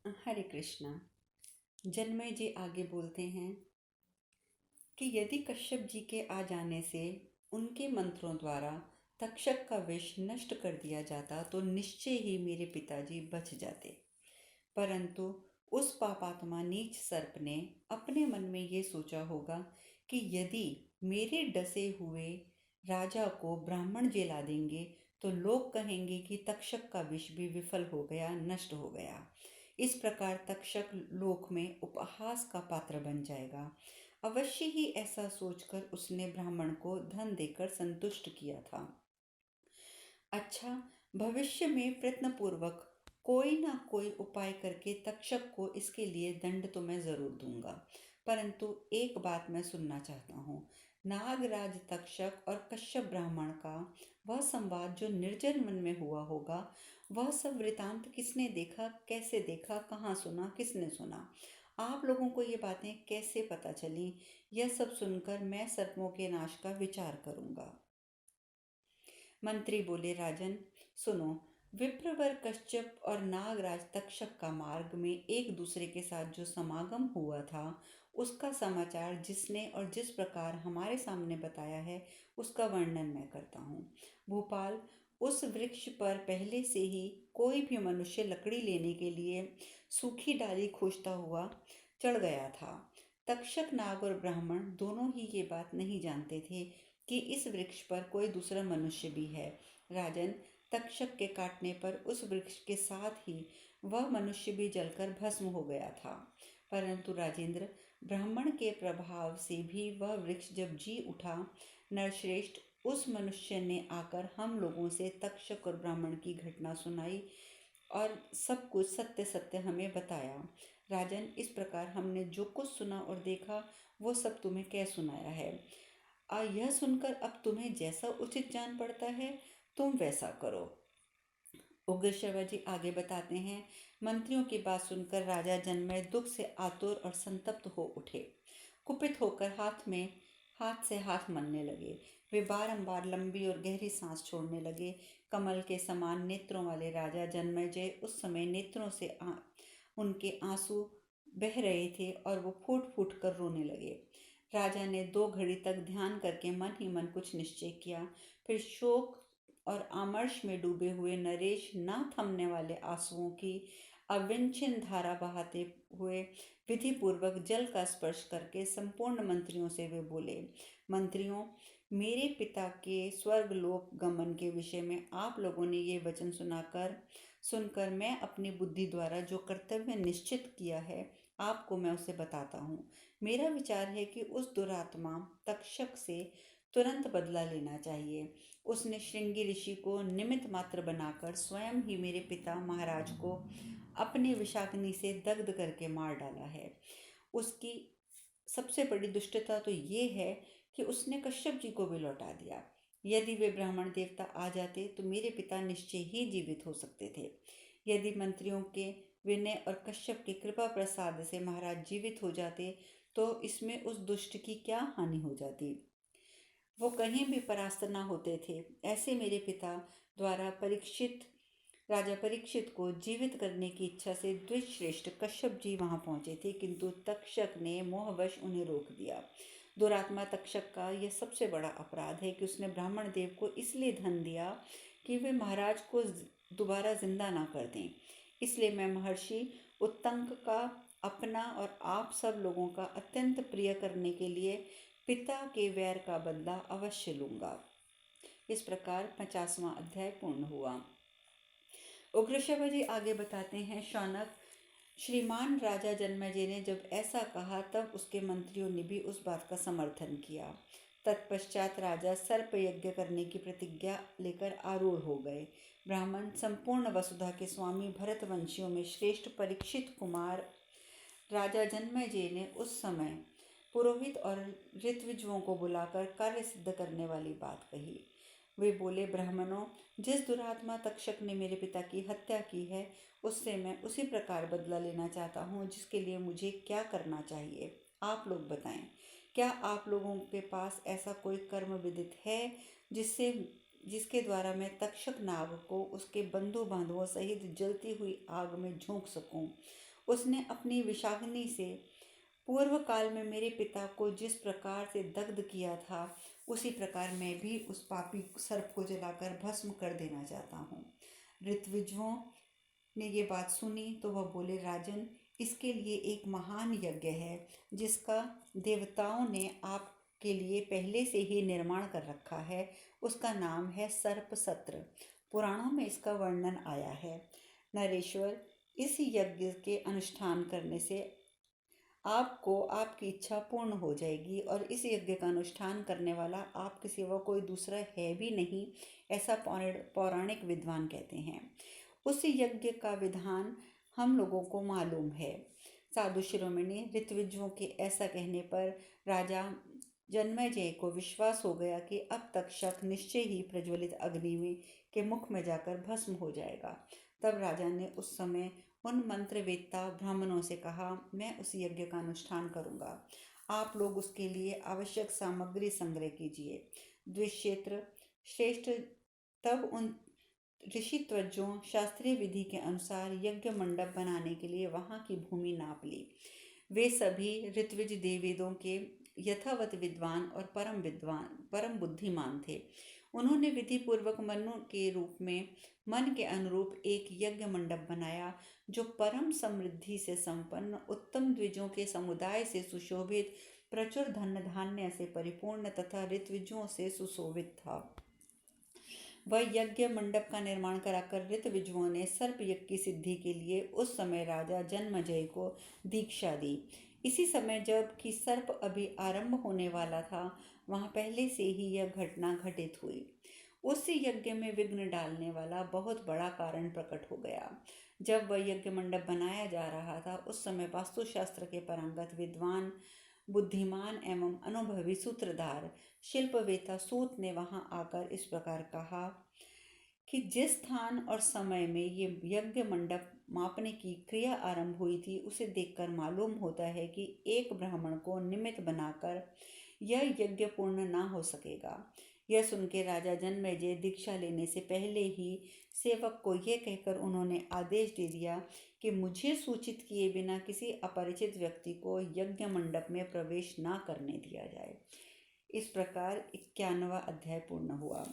हरे कृष्णा। जन्मय जी आगे बोलते हैं कि यदि कश्यप जी के आ जाने से उनके मंत्रों द्वारा तक्षक का विष नष्ट कर दिया जाता तो निश्चय ही मेरे पिताजी बच जाते। परंतु उस पापात्मा नीच सर्प ने अपने मन में ये सोचा होगा कि यदि मेरे डसे हुए राजा को ब्राह्मण जिला देंगे तो लोग कहेंगे कि तक्षक का विष भी विफल हो गया, नष्ट हो गया। इस प्रकार तक्षक लोक में उपहास का पात्र बन जाएगा। अवश्य ही ऐसा सोचकर उसने ब्राह्मण को धन देकर संतुष्ट किया था। अच्छा, भविष्य में प्रयत्नपूर्वक कोई ना कोई उपाय करके तक्षक को इसके लिए दंड तो मैं जरूर दूंगा। परंतु एक बात मैं सुनना चाहता हूँ। नागराज तक्षक और कश्यप ब्राह्मण का वह संवाद जो निर्जन मन में हुआ होगा, वह सब वृतांत किसने देखा, कैसे देखा, कहाँ सुना, किसने सुना? आप लोगों को ये बातें कैसे पता चली? यह सब सुनकर मैं सर्पों के नाश का विचार करूंगा। मंत्री बोले, राजन सुनो, विप्रवर कश्यप और नागराज तक्षक का मार्ग में एक दूसरे के साथ जो समागम हुआ था, उसका समाचार जिसने और जिस प्रकार हमारे सामने बताया है, उसका वर्णन मैं करता हूँ। भोपाल, उस वृक्ष पर पहले से ही कोई भी मनुष्य लकड़ी लेने के लिए सूखी डाली खोजता हुआ चढ़ गया था। तक्षक, नाग और ब्राह्मण दोनों ही ये बात नहीं जानते थे कि इस वृक्ष पर कोई दूसरा मनुष्य भी है। राजन, तक्षक के काटने पर उस वृक्ष के साथ ही वह मनुष्य भी जलकर भस्म हो गया था। परंतु राजेंद्र, ब्राह्मण के प्रभाव से भी वह वृक्ष जब जी उठा, नरश्रेष्ठ, उस मनुष्य ने आकर हम लोगों से तक्षक और ब्राह्मण की घटना सुनाई और सब कुछ सत्य सत्य हमें बताया। राजन, इस प्रकार हमने जो कुछ सुना और देखा वो सब तुम्हें कह सुनाया है। यह सुनकर अब तुम्हें जैसा उचित जान पड़ता है तुम वैसा करो। उग्र शर्मा जी आगे बताते हैं, मंत्रियों की बात सुनकर राजा जनमेजय दुख से आतुर और संतप्त हो उठे। कुपित होकर हाथ से हाथ मलने लगे। वे बारंबार लंबी और गहरी सांस छोड़ने लगे। कमल के समान नेत्रों वाले राजा जनमेजय उस समय नेत्रों से उनके आंसू बह रहे थे और वो फूट फूट कर रोने लगे। राजा ने 2 घड़ी तक ध्यान करके मन ही मन कुछ निश्चय किया। फिर शोक और आमर्श में डूबे हुए नरेश न थमने वाले आंसुओं की अविच्छिन्न धारा बहाते हुए विधि पूर्वक जल का स्पर्श करके संपूर्ण मंत्रियों से वे बोले, मंत्रियों, मेरे पिता के स्वर्गलोक गमन के विषय में आप लोगों ने ये वचन सुनकर मैं अपनी बुद्धि द्वारा जो कर्तव्य निश्चित किया है, आपको मैं उसे बताता हूँ। मेरा विचार है कि उस दुरात्मा तक्षक से तुरंत बदला लेना चाहिए। उसने श्रृंगी ऋषि को निमित्त मात्र बनाकर स्वयं ही मेरे पिता महाराज को अपने विषाग्नि से दग्ध करके मार डाला है। उसकी सबसे बड़ी दुष्टता तो ये है कि उसने कश्यप जी को भी लौटा दिया। यदि वे ब्राह्मण देवता आ जाते तो मेरे पिता निश्चय ही जीवित हो सकते थे। यदि मंत्रियों के विनय और कश्यप की कृपा प्रसाद से महाराज जीवित हो जाते तो इसमें उस दुष्ट की क्या हानि हो जाती? वो कहीं भी परास्त ना होते थे। ऐसे मेरे पिता द्वारा राजा परीक्षित को जीवित करने की इच्छा से द्विजश्रेष्ठ कश्यप जी वहां पहुंचे थे, किंतु तक्षक ने मोहवश उन्हें रोक दिया। दुरात्मा तक्षक का यह सबसे बड़ा अपराध है कि उसने ब्राह्मण देव को इसलिए धन दिया कि वे महाराज को दोबारा जिंदा ना कर दें। इसलिए मैं महर्षि उत्तंक का अपना और आप सब लोगों का अत्यंत प्रिय करने के लिए पिता के वैर का बदला अवश्य लूंगा। इस प्रकार 50वां अध्याय पूर्ण हुआ। उग्रशव जी आगे बताते हैं, शौनक, श्रीमान राजा जन्मेजय ने जब ऐसा कहा तब उसके मंत्रियों ने भी उस बात का समर्थन किया। तत्पश्चात राजा सर्प यज्ञ करने की प्रतिज्ञा लेकर आरूढ़ हो गए। ब्राह्मण संपूर्ण वसुधा के स्वामी भरतवंशियों में श्रेष्ठ परीक्षित कुमार राजा जन्मेजय ने उस समय पुरोहित और ऋत्विजों को बुलाकर कार्य सिद्ध करने वाली बात कही। वे बोले, ब्राह्मणों, जिस दुरात्मा तक्षक ने मेरे पिता की हत्या की है उससे मैं उसी प्रकार बदला लेना चाहता हूँ, जिसके लिए मुझे क्या करना चाहिए आप लोग बताएं। क्या आप लोगों के पास ऐसा कोई कर्म विदित है जिसके द्वारा मैं तक्षक नाग को उसके बंधु बांधवों सहित जलती हुई आग में झोंक सकूं? उसने अपनी विषाग्नि से पूर्व काल में मेरे पिता को जिस प्रकार से दग्ध किया था, उसी प्रकार मैं भी उस पापी सर्प को जलाकर भस्म कर देना चाहता हूँ। ऋत्विजों ने ये बात सुनी तो वह बोले, राजन, इसके लिए एक महान यज्ञ है जिसका देवताओं ने आपके लिए पहले से ही निर्माण कर रखा है। उसका नाम है सर्प सत्र। पुराणों में इसका वर्णन आया है। नरेश्वर, इस यज्ञ के अनुष्ठान करने से आपको आपकी इच्छा पूर्ण हो जाएगी और इस यज्ञ का अनुष्ठान करने वाला आपके सिवा कोई दूसरा है भी नहीं, ऐसा पौराणिक विद्वान कहते हैं। उस यज्ञ का विधान हम लोगों को मालूम है। साधु शिरोमणि, ऋत्विजों के ऐसा कहने पर राजा जन्मेजय को विश्वास हो गया कि अब तक शक निश्चय ही प्रज्वलित अग्नि में के मुख में जाकर भस्म हो जाएगा। तब राजा ने उस समय उन मंत्रवेत्ता ब्राह्मणों से कहा, मैं उस यज्ञ का अनुष्ठान करूंगा, आप लोग उसके लिए आवश्यक सामग्री संग्रह कीजिए। द्विक्षेत्र श्रेष्ठ तब उन ऋषित्वजों शास्त्रीय विधि के अनुसार यज्ञ मंडप बनाने के लिए वहां की भूमि नाप ली। वे सभी ऋत्विज देववेदों के यथावत विद्वान और परम बुद्धिमान थे। उन्होंने विधि पूर्वक मनु के रूप में मन के अनुरूप एक यज्ञ मंडप बनाया, जो परम समृद्धि से संपन्न, उत्तम द्विजों के समुदाय से सुशोभित, प्रचुर धन धान्य से परिपूर्ण तथा ऋत्विजों से सुशोभित था। वह यज्ञ मंडप का निर्माण कराकर ऋतविजुओं ने सर्प यज्ञ की सिद्धि के लिए उस समय राजा जन्मजय को दीक्षा दी। इसी समय जब कि सर्प अभी आरंभ होने वाला था, वहां पहले से ही यह घटना घटित हुई। उस यज्ञ में विघ्न डालने वाला बहुत बड़ा कारण प्रकट हो गया। जब वह यज्ञ मंडप बनाया जा रहा था, उस समय वास्तुशास्त्र के पारंगत विद्वान, बुद्धिमान एवं अनुभवी सूत्रधार शिल्पवेत्ता सूत ने वहां आकर इस प्रकार कहा कि जिस स्थान और समय में ये यज्ञ मंडप मापने की क्रिया आरंभ हुई थी, उसे देखकर मालूम होता है कि एक ब्राह्मण को निमित्त बनाकर यह यज्ञ पूर्ण ना हो सकेगा। यह सुनकर राजा जन्मेजय दीक्षा लेने से पहले ही सेवक को यह कहकर उन्होंने आदेश दे दिया कि मुझे सूचित किए बिना किसी अपरिचित व्यक्ति को यज्ञ मंडप में प्रवेश ना करने दिया जाए। इस प्रकार 91वां अध्याय पूर्ण हुआ।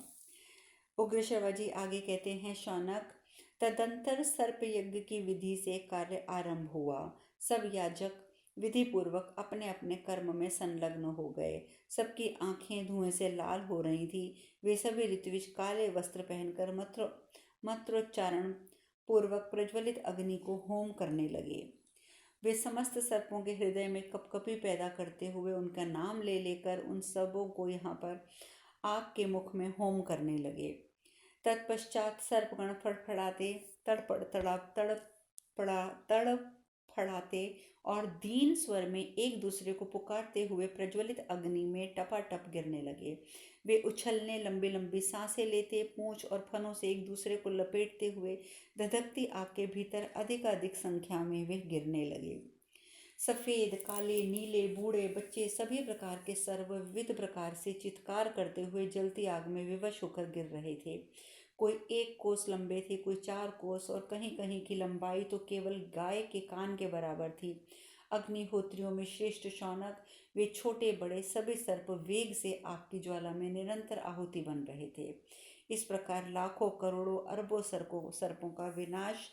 उग्र शिवाजी आगे कहते हैं, शौनक, तदंतर सर्प यज्ञ की विधि से कार्य आरंभ हुआ। सब याजक विधि पूर्वक अपने अपने कर्म में संलग्न हो गए। सबकी आंखें धुएं से लाल हो रही थी। वे सभी ऋत्विज काले वस्त्र पहनकर मंत्रोच्चारण पूर्वक प्रज्वलित अग्नि को होम करने लगे। वे समस्त सर्पों के हृदय में कपकपी पैदा करते हुए उनका नाम ले लेकर उन सबों को यहाँ पर आग के मुख में होम करने लगे। तत्पश्चात सर्पगण फड़फड़ाते तड़फड़ाते और दीन स्वर में एक दूसरे को पुकारते हुए प्रज्वलित अग्नि में टपाटप गिरने लगे। वे उछलने, लंबी लंबी सांसें लेते, पूंछ और फनों से एक दूसरे को लपेटते हुए धधकती आग के भीतर अधिकाधिक संख्या में वे गिरने लगे। सफ़ेद, काले, नीले, बूढ़े, बच्चे सभी प्रकार के सर्व विविध प्रकार से चित्कार करते हुए जलती आग में विवश होकर गिर रहे थे। कोई 1 कोस लंबे थे, कोई 4 कोस, और कहीं कहीं की लंबाई तो केवल गाय के कान के बराबर थी। अग्निहोत्रियों में श्रेष्ठ शौनक, वे छोटे बड़े सभी सर्प वेग से आग की ज्वाला में निरंतर आहुति बन रहे थे। इस प्रकार लाखों करोड़ों अरबों सर्पों का विनाश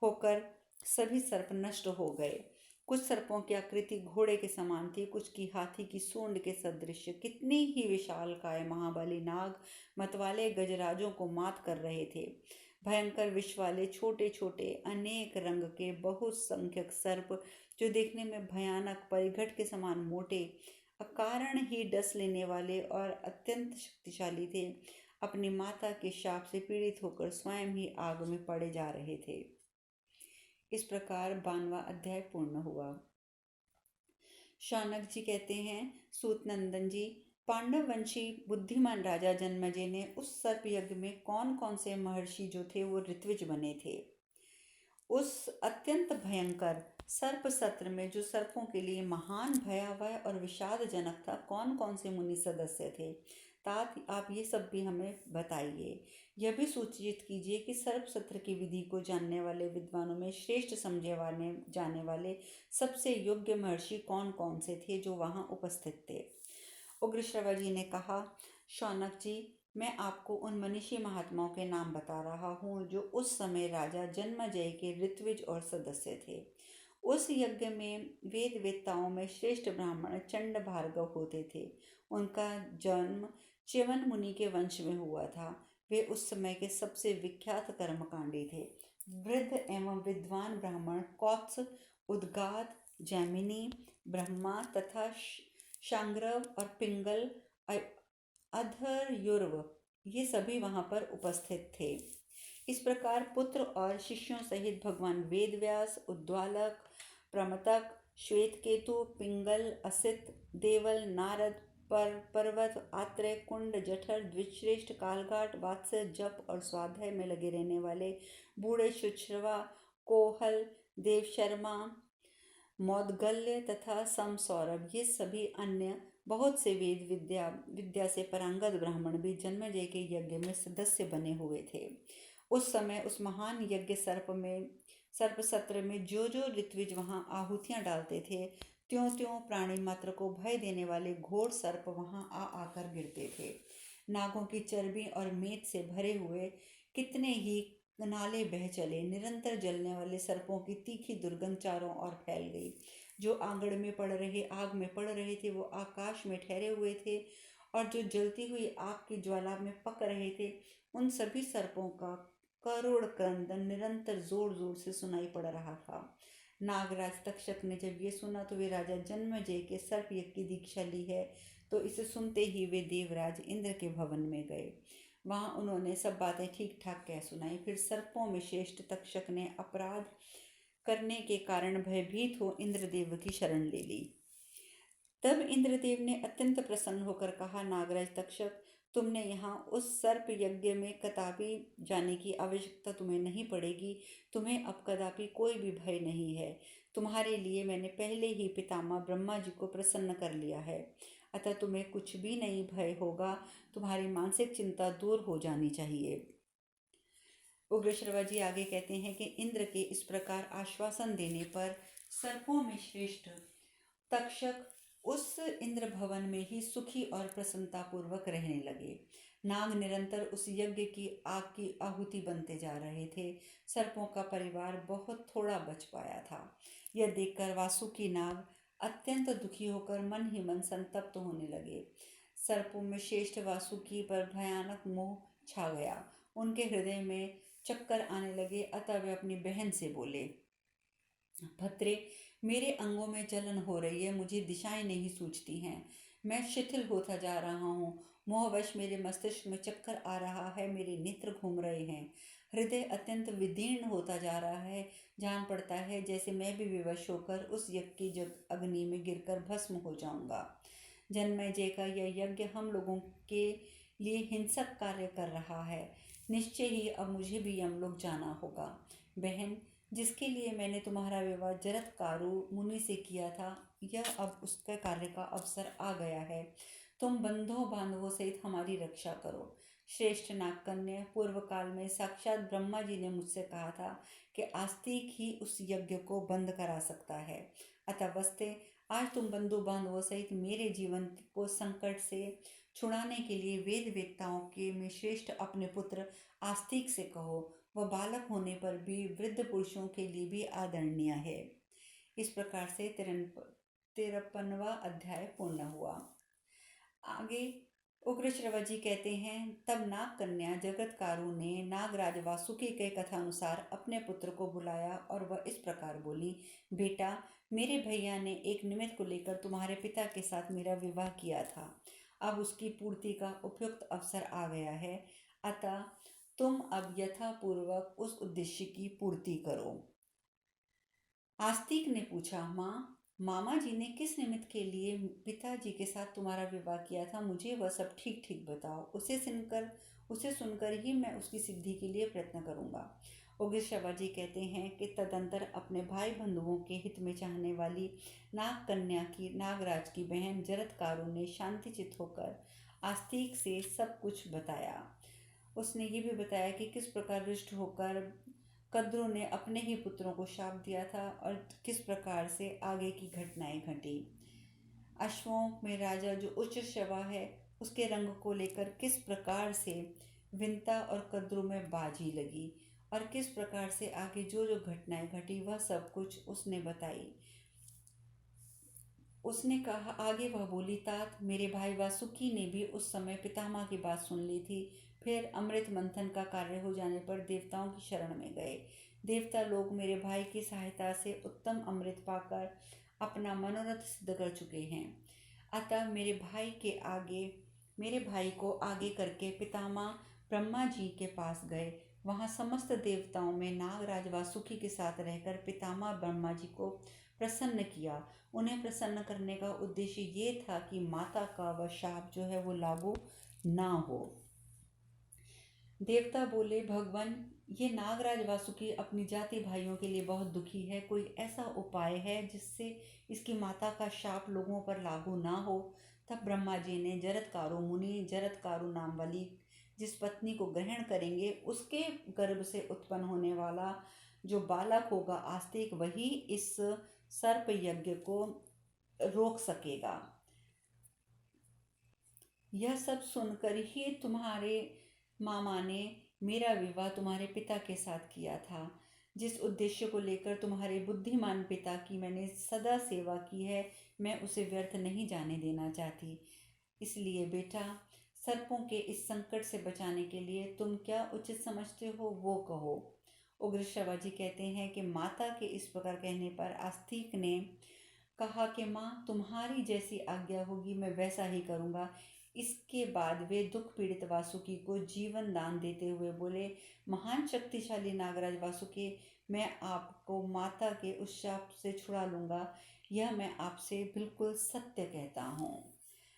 होकर सभी सर्प नष्ट हो गए। कुछ सर्पों की आकृति घोड़े के समान थी, कुछ की हाथी की सूंड के सदृश। कितनी ही विशालकाय महाबली नाग मतवाले गजराजों को मात कर रहे थे। भयंकर विष वाले छोटे छोटे अनेक रंग के बहुसंख्यक सर्प, जो देखने में भयानक, परिघट के समान मोटे, अकारण ही डस लेने वाले और अत्यंत शक्तिशाली थे, अपनी माता के शाप से पीड़ित होकर स्वयं ही आग में पड़े जा रहे थे। इस प्रकार 92वां अध्याय पूर्ण हुआ। शौनक जी कहते हैं, सूत नंदन जी, पांडव वंशी बुद्धिमान राजा जन्मेजय ने उस सर्प यज्ञ में कौन कौन से महर्षि जो थे वो ऋत्विज बने थे। उस अत्यंत भयंकर सर्प सत्र में जो सर्पों के लिए महान, भयावह और विषादजनक था, कौन कौन से मुनि सदस्य थे तात आप ये सब भी हमें बताइए। यह भी सूचित कीजिए कि सर्प सत्र की विधि को जानने वाले विद्वानों में श्रेष्ठ समझे वाले जाने वाले सबसे योग्य महर्षि कौन कौन से थे जो वहां उपस्थित थे। उग्रश्रवा जी ने कहा, शौनक जी, मैं आपको उन मनीषी महात्माओं के नाम बता रहा हूँ जो उस समय राजा जन्मजय के ऋत्विज और सदस्य थे। उस यज्ञ में वेद वेत्ताओं में श्रेष्ठ ब्राह्मण चंड भार्गव होते थे। उनका जन्म च्यवन मुनि के वंश में हुआ था। वे उस समय के सबसे विख्यात कर्मकांडी थे। वृद्ध एवं विद्वान ब्राह्मण कौत्स, उद्गात, जैमिनी, ब्रह्मा तथा शांग्रव और पिंगल, अधर्युर्व, ये सभी वहां पर उपस्थित थे। इस प्रकार पुत्र और शिष्यों सहित भगवान वेदव्यास, उद्वालक, प्रमतक, श्वेतकेतु, पिंगल, असित, देवल, नारद, पर्वत, आत्रेय, कुंड, जठर, द्विजश्रेष्ठ, कालघाट, वात्स्य, जप और स्वाध्याय में लगे रहने वाले बूढ़े शुश्रवा, कोहल, देवशर्मा, मौदगल्य तथा समसौरभ, ये सभी अन्य बहुत से वेद विद्या से पारंगत ब्राह्मण भी जन्मेजय के यज्ञ में सदस्य बने हुए थे। उस समय उस महान यज्ञ सर्प सत्र में जो जो ऋत्विज वहां आहुतियां डालते थे, त्यों त्यों प्राणी मात्र को भय देने वाले घोर सर्प वहां आकर गिरते थे। नागों की चर्बी और मेद से भरे हुए कितने ही नाले बह चले। निरंतर जलने वाले सर्पों की तीखी दुर्गंध चारों ओर फैल गई। जो आग में पड़ रहे थे वो आकाश में ठहरे हुए थे, और जो जलती हुई आग की ज्वाला में पक रहे थे उन सभी सर्पों का करुण क्रंदन निरंतर जोर जोर से सुनाई पड़ रहा था। नागराज तक्षक ने जब ये सुना तो वे राजा जन्मेजय के सर्प यज्ञ की दीक्षा ली है, तो इसे सुनते ही वे देवराज इंद्र के भवन में गए। वहां उन्होंने सब बातें ठीक ठाक कह सुनाई। फिर सर्पों में श्रेष्ठ तक्षक ने अपराध करने के कारण भयभीत हो इंद्रदेव की शरण ले ली। तब इंद्रदेव ने अत्यंत प्रसन्न होकर कहा, नागराज तक्षक, तुमने यहाँ उस सर्प यज्ञ में कदापि जाने की आवश्यकता तुम्हें नहीं पड़ेगी। तुम्हें अब कदापि कोई भी भय नहीं है। तुम्हारे लिए मैंने पहले ही पितामह ब्रह्मा जी को प्रसन्न कर लिया है, अतः तुम्हें कुछ भी नहीं भय होगा। तुम्हारी मानसिक चिंता दूर हो जानी चाहिए। उग्रश्रवा जी आगे कहते हैं कि इंद्र के इस प्रकार आश्वासन देने पर सर्पों में श्रेष्ठ तक्षक उस इंद्र भवन में ही सुखी और प्रसन्नता पूर्वक रहने लगे। नाग निरंतर उस यज्ञ की आग की आहुति बनते जा रहे थे। सर्पों का परिवार बहुत थोड़ा बच पाया था। यह देखकर वासुकी नाग अत्यंत दुखी होकर मन ही मन संतप्त होने लगे। सर्पों में श्रेष्ठ वासुकी पर भयानक मोह छा गया। उनके हृदय में चक्कर आने लगे, अतः वे अपनी बहन से बोले, भद्रे, मेरे अंगों में जलन हो रही है, मुझे दिशाएं नहीं सूझती हैं, मैं शिथिल होता जा रहा हूँ। मोहवश मेरे मस्तिष्क में चक्कर आ रहा है, मेरे नेत्र घूम रहे हैं, हृदय अत्यंत विदीर्ण होता जा रहा है। जान पड़ता है जैसे मैं भी विवश होकर उस यज्ञ की अग्नि में गिरकर भस्म हो जाऊंगा। जन्मेजय का यह यज्ञ हम लोगों के लिए हिंसक कार्य कर रहा है। निश्चय ही अब मुझे भी यमलोक जाना होगा। बहन, जिसके लिए मैंने तुम्हारा विवाह जरत्कारु मुनि से किया था, यह अब उसके कार्य का अवसर आ गया है। तुम बंधुओं बांधवों सहित हमारी रक्षा करो। श्रेष्ठ नागकन्या, पूर्व काल में साक्षात ब्रह्मा जी ने मुझसे कहा था कि आस्तिक ही उस यज्ञ को बंद करा सकता है। अतः वस्ते आज तुम बंधु बांधवों सहित मेरे जीवन को संकट से छुड़ाने के लिए वेद वेत्ताओं के में श्रेष्ठ अपने पुत्र आस्तिक से कहो। वह बालक होने पर भी वृद्ध पुरुषों के लिए भी आदरणीय है। इस प्रकार से 53वां अध्याय पूर्ण हुआ। आगे उग्रश्रवा जी कहते हैं, तब नाग कन्या जगतकारु ने नागराज वासुकी के कथानुसार अपने पुत्र को बुलाया और वह इस प्रकार बोली, बेटा, मेरे भैया ने एक निमित्त को लेकर तुम्हारे पिता के साथ मेरा विवाह किया था। अब उसकी पूर्ति का उपयुक्त अवसर आ गया है, अतः तुम अब यथापूर्वक उस उद्देश्य की पूर्ति करो। आस्तिक ने पूछा, माँ, मामा जी ने किस निमित्त के लिए पिताजी के साथ तुम्हारा विवाह किया था? मुझे वह सब ठीक ठीक बताओ। उसे सुनकर ही मैं उसकी सिद्धि के लिए प्रयत्न करूंगा। उग्रश्रवा जी कहते हैं कि तदंतर अपने भाई बंधुओं के हित में चाहने वाली नाग कन्या की नागराज की बहन जरत्कारु ने शांतिचित होकर आस्तिक से सब कुछ बताया। उसने ये भी बताया कि किस प्रकार रुष्ट होकर कद्रु ने अपने ही पुत्रों को शाप दिया था और किस प्रकार से आगे की घटनाएं घटी। अश्वों में राजा जो उच्च शवा है उसके रंग को लेकर किस प्रकार से विंता और कद्रु में बाजी लगी और किस प्रकार से आगे जो जो घटनाएं घटी वह सब कुछ उसने बताई। उसने कहा, आगे वह बोली, तात मेरे भाई वासुकी ने भी उस समय पितामह की बात सुन ली थी। फिर अमृत मंथन का कार्य हो जाने पर देवताओं की शरण में गए। देवता लोग मेरे भाई की सहायता से उत्तम अमृत पाकर अपना मनोरथ सिद्ध कर चुके हैं। अतः मेरे भाई को आगे करके पितामह ब्रह्मा जी के पास गए। वहां समस्त देवताओं में नागराज वासुकी के साथ रहकर पितामह ब्रह्मा जी को प्रसन्न किया। उन्हें प्रसन्न करने का उद्देश्य ये था कि माता का वह शाप जो है वो लागू ना हो। देवता बोले, भगवान ये नागराज वासुकी अपनी जाति भाइयों के लिए बहुत दुखी है। कोई ऐसा उपाय है जिससे इसकी माता का शाप लोगों पर लागू ना हो। तब ब्रह्मा जी ने जरत्कारु नाम वाली जिस पत्नी को ग्रहण करेंगे उसके गर्भ से उत्पन्न होने वाला जो बालक होगा आस्तिक, वही इस सर्प यज्ञ को रोक सकेगा। यह सब सुनकर ही तुम्हारे मामा ने मेरा विवाह तुम्हारे पिता के साथ किया था। जिस उद्देश्य को लेकर तुम्हारे बुद्धिमान पिता की मैंने सदा सेवा की है, मैं उसे व्यर्थ नहीं जाने देना चाहती। इसलिए बेटा, सर्पों के इस संकट से बचाने के लिए तुम क्या उचित समझते हो वो कहो। उग्र शिवाजी कहते हैं कि माता के इस प्रकार कहने पर आस्तिक ने कहा कि माँ, तुम्हारी जैसी आज्ञा होगी मैं वैसा ही करूँगा। इसके बाद वे दुख पीड़ित वासुकी को जीवन दान देते हुए बोले, महान शक्तिशाली नागराज वासुकी, मैं आपको माता के उस शाप से छुड़ा लूँगा। यह मैं आपसे बिल्कुल सत्य कहता हूँ।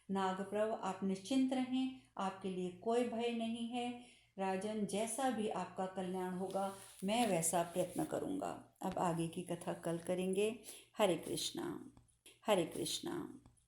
नागप्रभ, आप निश्चिंत रहें, आपके लिए कोई भय नहीं है। राजन, जैसा भी आपका कल्याण होगा मैं वैसा प्रयत्न करूँगा। अब आगे की कथा कल करेंगे। हरे कृष्णा। हरे कृष्णा।